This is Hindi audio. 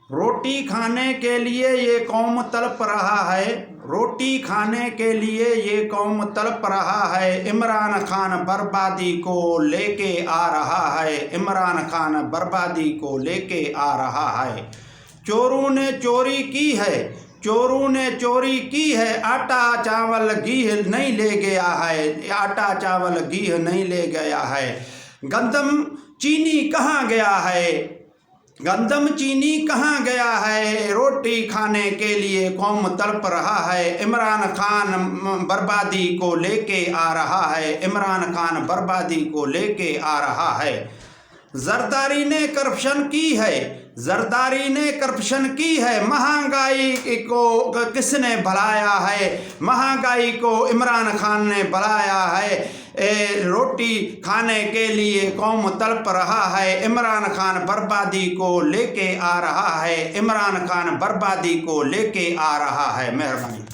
रोटी खाने के लिए ये कौम तड़प रहा है, रोटी खाने के लिए ये कौम तड़प रहा है। इमरान खान बर्बादी को लेके आ रहा है, इमरान खान बर्बादी को लेके आ रहा है। चोरों ने चोरी की है, चोरों ने चोरी की है, आटा चावल घी नहीं ले गया है, आटा चावल घी नहीं ले गया है। गंदम चीनी कहाँ गया है, गंदम चीनी कहाँ गया है। रोटी खाने के लिए कौम तड़प रहा है। इमरान खान बर्बादी को लेके आ रहा है, इमरान खान बर्बादी को लेके आ रहा है। जरदारी ने करप्शन की है, जरदारी ने करप्शन की है। महंगाई को किसने भलाया है, महंगाई को इमरान खान ने भलाया है। रोटी खाने के लिए कौम तड़प रहा है, इमरान खान बर्बादी को लेके आ रहा है, इमरान खान बर्बादी को लेके आ रहा है। मेहरबानी।